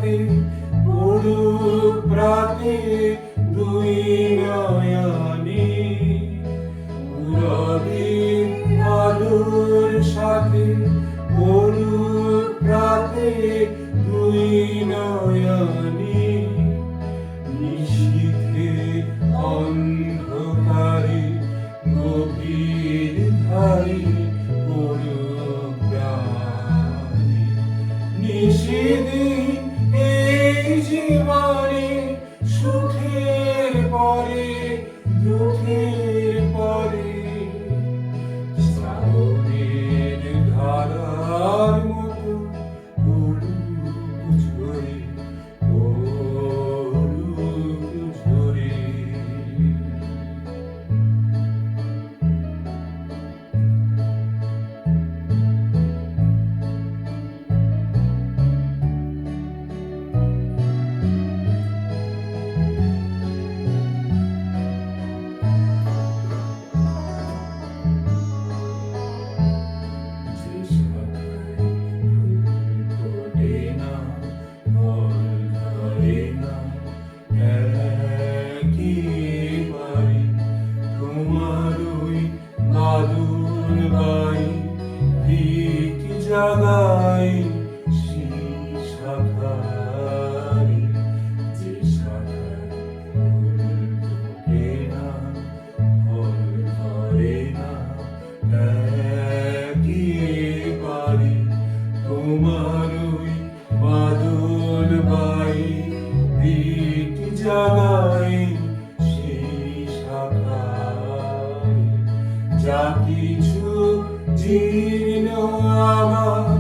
শাখে পড়ুক প্রাতে দুই নয়নে রবির আলোর সাথে পড়ুক প্রাতে দুই নয়নে নিশীথে অন্ধকারে গভীর ধারে পড়ুক প্রাণে নিশিদিন এই জীবনে সুখের পরে দুঃখের পরে শ্রাবণের ধারার মতো পড়ুক ঝরে পড়ুক ঝরে। জাগাই সেই শাখায় যে শাখায় ফুল ফোটে না ফল ধরে না একেবারে তোমার ওই বাদল বাই দিক জাগাই সেই শাখায় যা কিছু জীর্ণ আমার